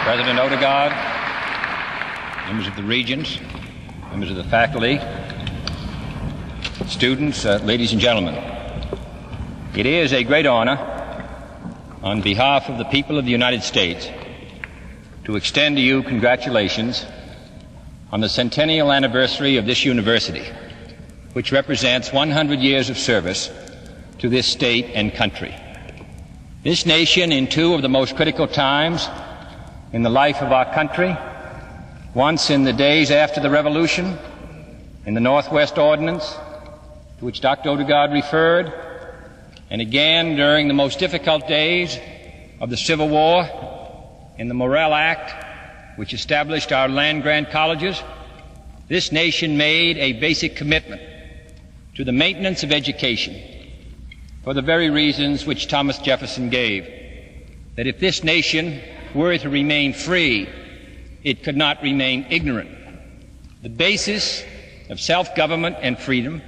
President Odegaard, members of the Regents, members of the faculty, students, ladies and gentlemen. It is a great honor, on behalf of the people of the United States, to extend to you congratulations on the centennial anniversary of this university, which represents 100 years of service to this state and country. This nation, in two of the most critical times in the life of our country, once in the days after the Revolution, in the Northwest Ordinance, to which Dr. Odegaard referred, and again during the most difficult days of the Civil War, in the Morrill Act, which established our land-grant colleges, this nation made a basic commitment to the maintenance of education for the very reasons which Thomas Jefferson gave, that if this nation were to remain free, it could not remain ignorant. The basis of self-government and freedom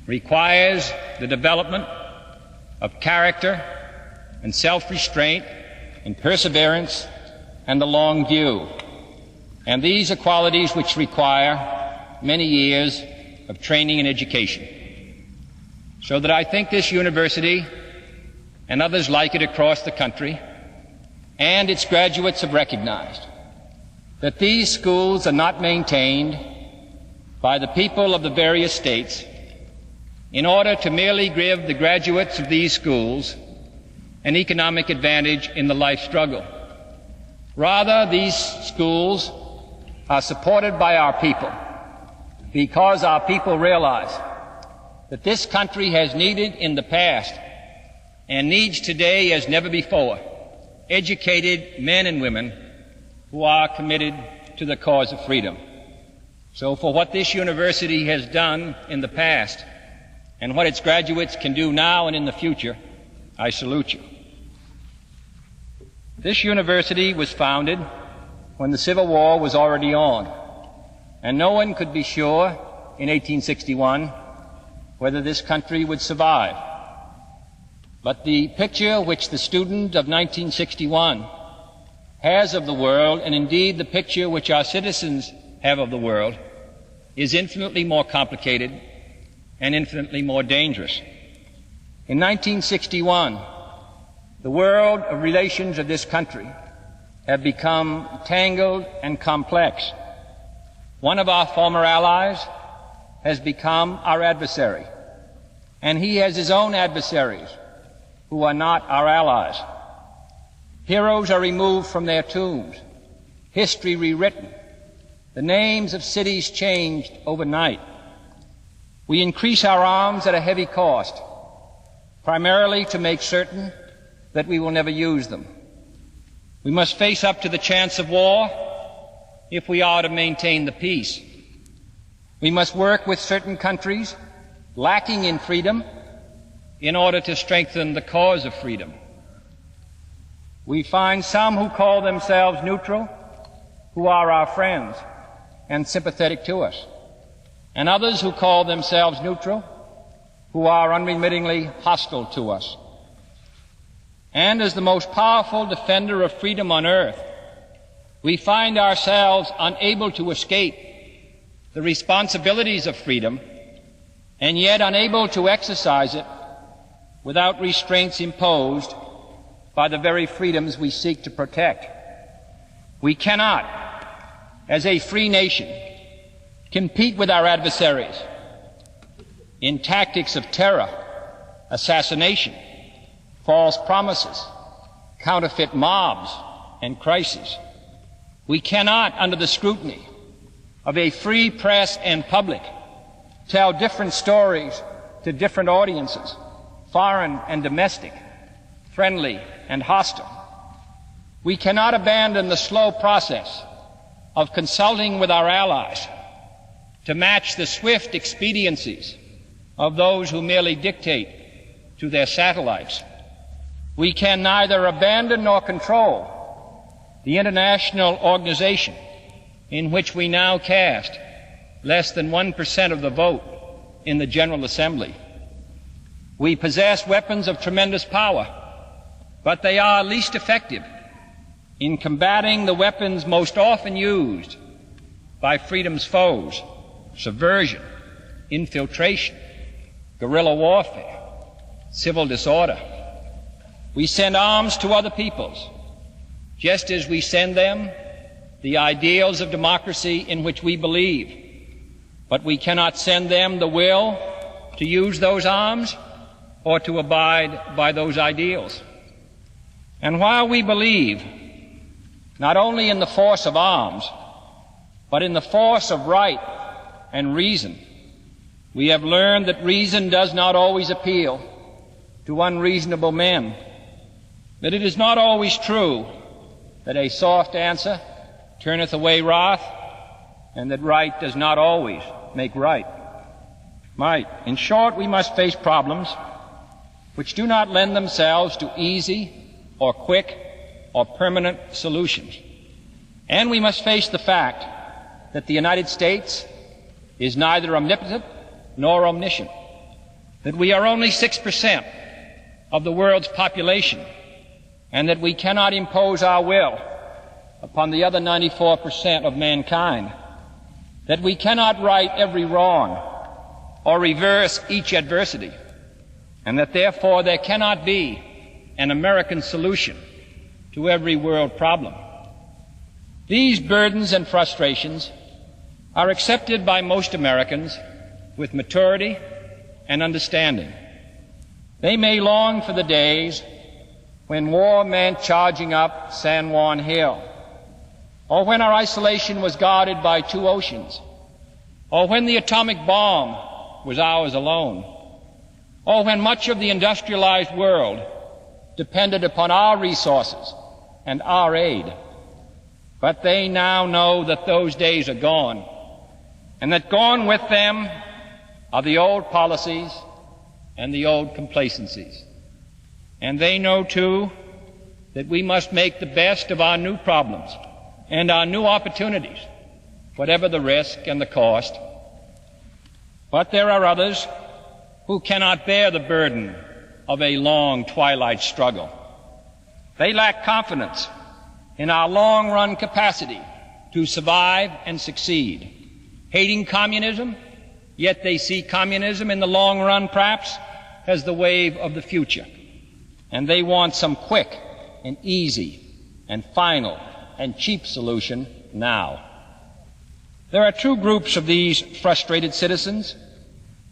requires the development of character and self-restraint and perseverance and the long view. And these are qualities which require many years of training and education. So that I think this university and others like it across the country and its graduates have recognized that these schools are not maintained by the people of the various states in order to merely give the graduates of these schools an economic advantage in the life struggle. Rather, these schools are supported by our people because our people realize that this country has needed in the past and needs today as never before educated men and women who are committed to the cause of freedom. So for what this university has done in the past and what its graduates can do now and in the future, I salute you. This university was founded when the Civil War was already on, and no one could be sure in 1861 whether this country would survive. But the picture which the student of 1961 has of the world, and indeed the picture which our citizens have of the world, is infinitely more complicated and infinitely more dangerous. In 1961, the world of relations of this country have become tangled and complex. One of our former allies has become our adversary, and he has his own adversaries who are not our allies. Heroes are removed from their tombs, history rewritten, the names of cities changed overnight. We increase our arms at a heavy cost, primarily to make certain that we will never use them. We must face up to the chance of war if we are to maintain the peace. We must work with certain countries lacking in freedom in order to strengthen the cause of freedom. We find some who call themselves neutral, who are our friends and sympathetic to us, and others who call themselves neutral, who are unremittingly hostile to us. And as the most powerful defender of freedom on earth, we find ourselves unable to escape the responsibilities of freedom and yet unable to exercise it without restraints imposed by the very freedoms we seek to protect. We cannot, as a free nation, compete with our adversaries in tactics of terror, assassination, false promises, counterfeit mobs, and crises. We cannot, under the scrutiny of a free press and public, tell different stories to different audiences, foreign and domestic, friendly and hostile. We cannot abandon the slow process of consulting with our allies to match the swift expediencies of those who merely dictate to their satellites. We can neither abandon nor control the international organization in which we now cast less than 1% of the vote in the General Assembly. We possess weapons of tremendous power, but they are least effective in combating the weapons most often used by freedom's foes: subversion, infiltration, guerrilla warfare, civil disorder. We send arms to other peoples, just as we send them the ideals of democracy in which we believe. But we cannot send them the will to use those arms or to abide by those ideals. And while we believe not only in the force of arms, but in the force of right and reason, we have learned that reason does not always appeal to unreasonable men, that it is not always true that a soft answer turneth away wrath, and that right does not always make right. In short, we must face problems which do not lend themselves to easy or quick or permanent solutions. And we must face the fact that the United States is neither omnipotent nor omniscient, that we are only 6% of the world's population, and that we cannot impose our will upon the other 94% of mankind, that we cannot right every wrong or reverse each adversity, and that therefore there cannot be an American solution to every world problem. These burdens and frustrations are accepted by most Americans with maturity and understanding. They may long for the days when war meant charging up San Juan Hill, or when our isolation was guarded by two oceans, or when the atomic bomb was ours alone, or when much of the industrialized world depended upon our resources and our aid. But they now know that those days are gone, and that gone with them are the old policies and the old complacencies. And they know, too, that we must make the best of our new problems and our new opportunities, whatever the risk and the cost. But there are others who cannot bear the burden of a long twilight struggle. They lack confidence in our long-run capacity to survive and succeed, hating communism, yet they see communism in the long run perhaps as the wave of the future. And they want some quick and easy and final and cheap solution now. There are two groups of these frustrated citizens,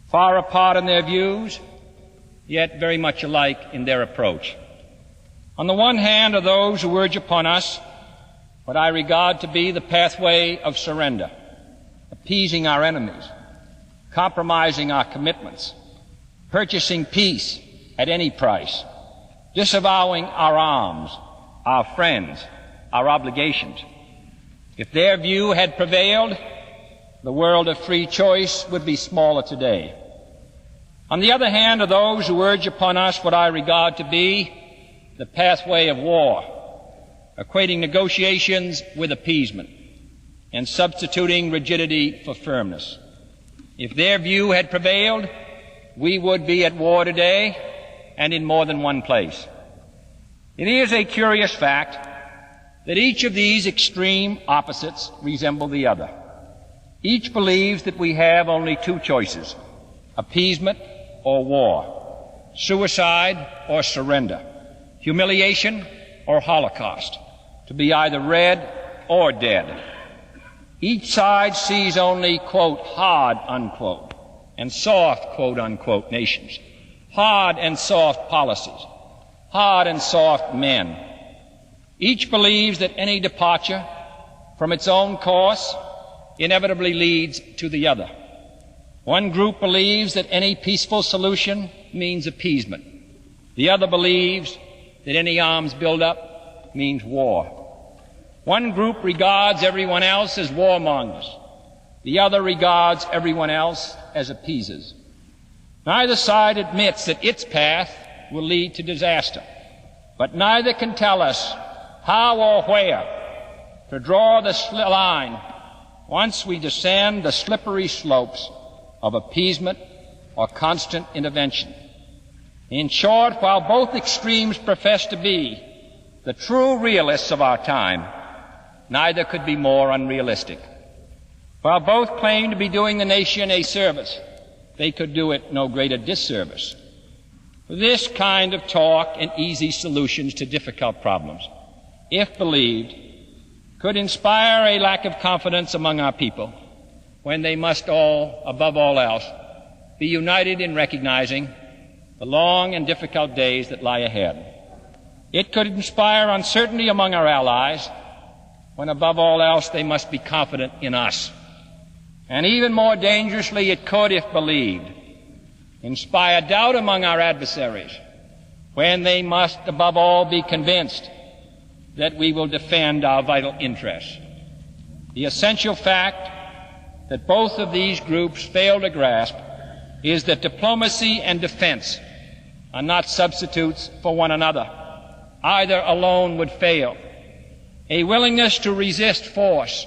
far apart in their views, yet very much alike in their approach. On the one hand are those who urge upon us what I regard to be the pathway of surrender, appeasing our enemies, compromising our commitments, purchasing peace at any price, disavowing our arms, our friends, our obligations. If their view had prevailed, the world of free choice would be smaller today. On the other hand are those who urge upon us what I regard to be the pathway of war, equating negotiations with appeasement and substituting rigidity for firmness. If their view had prevailed, we would be at war today and in more than one place. It is a curious fact that each of these extreme opposites resemble the other. Each believes that we have only two choices: appeasement or war, suicide or surrender, humiliation or Holocaust, to be either red or dead. Each side sees only, quote, hard, unquote, and soft, quote, unquote, nations, hard and soft policies, hard and soft men. Each believes that any departure from its own course inevitably leads to the other. One group believes that any peaceful solution means appeasement. The other believes that any arms buildup means war. One group regards everyone else as warmongers. The other regards everyone else as appeasers. Neither side admits that its path will lead to disaster, but neither can tell us how or where to draw the line once we descend the slippery slopes of appeasement or constant intervention. In short, while both extremes profess to be the true realists of our time, neither could be more unrealistic. While both claim to be doing the nation a service, they could do it no greater disservice. This kind of talk and easy solutions to difficult problems, if believed, could inspire a lack of confidence among our people when they must all, above all else, be united in recognizing the long and difficult days that lie ahead. It could inspire uncertainty among our allies when, above all else, they must be confident in us. And even more dangerously, it could, if believed, inspire doubt among our adversaries when they must, above all, be convinced that we will defend our vital interests. The essential fact that both of these groups fail to grasp is that diplomacy and defense are not substitutes for one another. Either alone would fail. A willingness to resist force,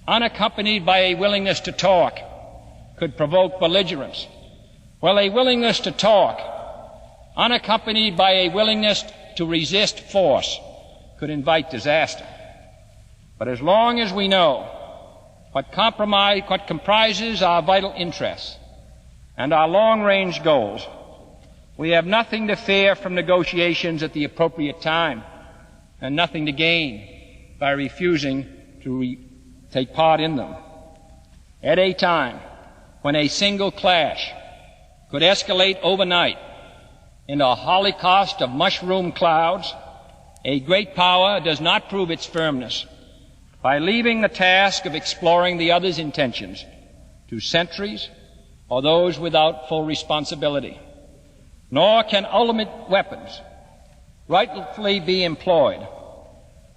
unaccompanied by a willingness to talk, could provoke belligerence. Well, a willingness to talk, unaccompanied by a willingness to resist force, could invite disaster. But as long as we know what comprises our vital interests and our long-range goals, we have nothing to fear from negotiations at the appropriate time and nothing to gain by refusing to take part in them. At a time when a single clash could escalate overnight into a holocaust of mushroom clouds, a great power does not prove its firmness by leaving the task of exploring the other's intentions to sentries or those without full responsibility. Nor can ultimate weapons rightfully be employed,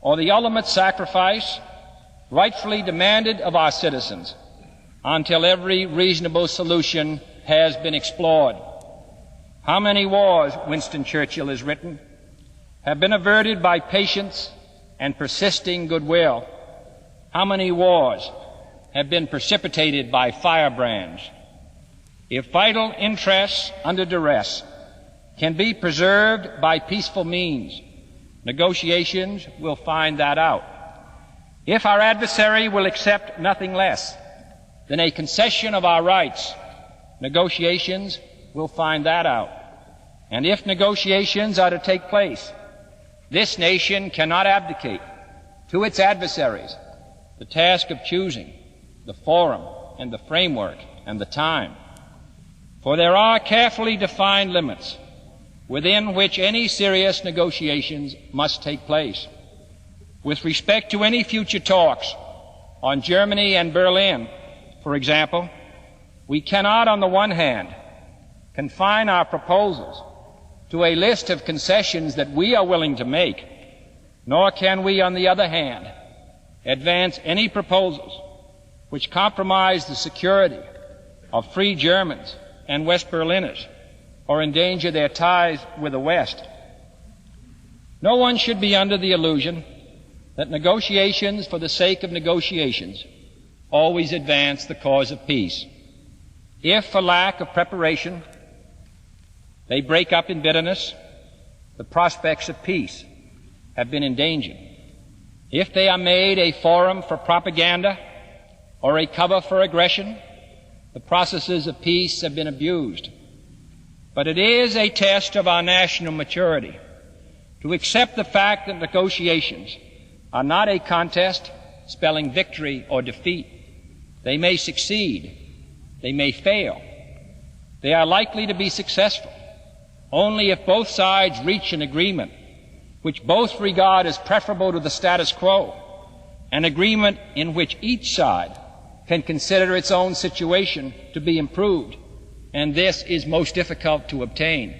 or the ultimate sacrifice rightfully demanded of our citizens, until every reasonable solution has been explored. How many wars, Winston Churchill has written, have been averted by patience and persisting goodwill? How many wars have been precipitated by firebrands? If vital interests under duress can be preserved by peaceful means, negotiations will find that out. If our adversary will accept nothing less than a concession of our rights, negotiations will find that out. And if negotiations are to take place, this nation cannot abdicate to its adversaries the task of choosing the forum and the framework and the time. For there are carefully defined limits within which any serious negotiations must take place. With respect to any future talks on Germany and Berlin, for example, we cannot, on the one hand, confine our proposals to a list of concessions that we are willing to make, nor can we, on the other hand, advance any proposals which compromise the security of free Germans and West Berliners or endanger their ties with the West. No one should be under the illusion that negotiations for the sake of negotiations always advance the cause of peace. If, for lack of preparation, they break up in bitterness, the prospects of peace have been endangered. If they are made a forum for propaganda or a cover for aggression, the processes of peace have been abused. But it is a test of our national maturity to accept the fact that negotiations are not a contest spelling victory or defeat. They may succeed. They may fail. They are likely to be successful only if both sides reach an agreement which both regard as preferable to the status quo, an agreement in which each side can consider its own situation to be improved, and this is most difficult to obtain.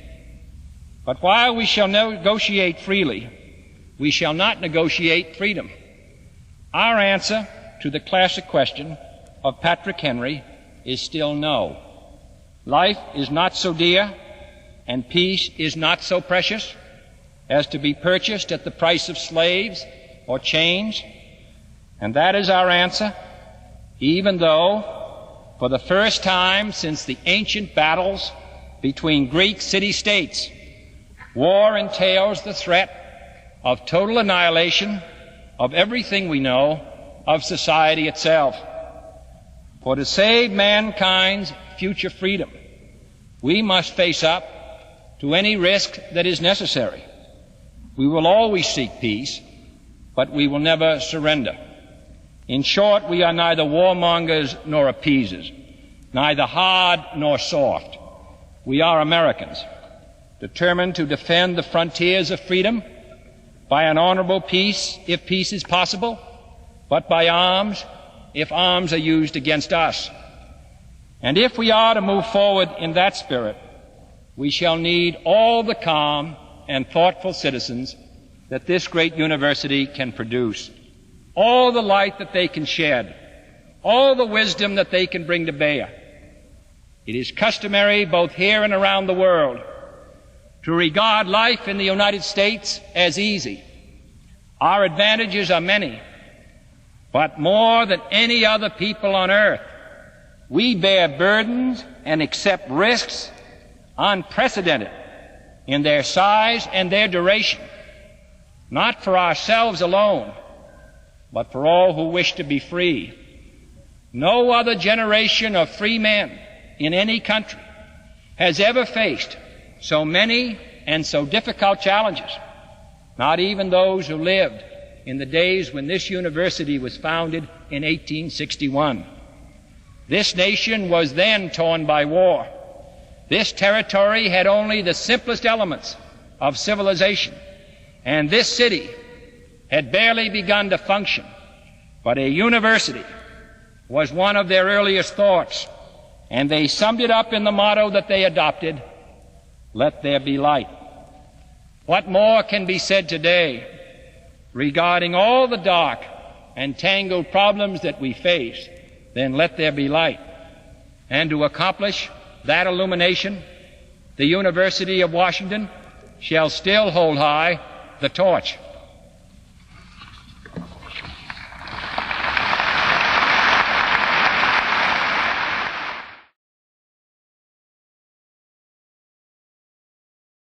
But while we shall negotiate freely, we shall not negotiate freedom. Our answer to the classic question of Patrick Henry is still no. Life is not so dear, and peace is not so precious as to be purchased at the price of slaves or chains. And that is our answer, even though, for the first time since the ancient battles between Greek city-states, war entails the threat of total annihilation of everything we know of society itself. For to save mankind's future freedom, we must face up to any risk that is necessary. We will always seek peace, but we will never surrender. In short, we are neither warmongers nor appeasers, neither hard nor soft. We are Americans, determined to defend the frontiers of freedom by an honorable peace, if peace is possible, but by arms, if arms are used against us. And if we are to move forward in that spirit, we shall need all the calm and thoughtful citizens that this great university can produce, all the light that they can shed, all the wisdom that they can bring to bear. It is customary, both here and around the world, to regard life in the United States as easy. Our advantages are many, but more than any other people on earth, we bear burdens and accept risks unprecedented in their size and their duration, not for ourselves alone, but for all who wish to be free. No other generation of free men in any country has ever faced so many and so difficult challenges, not even those who lived in the days when this university was founded in 1861. This nation was then torn by war. This territory had only the simplest elements of civilization, and this city had barely begun to function. But a university was one of their earliest thoughts, and they summed it up in the motto that they adopted: let there be light. What more can be said today regarding all the dark and tangled problems that we face than let there be light? And to accomplish that illumination, the University of Washington shall still hold high the torch.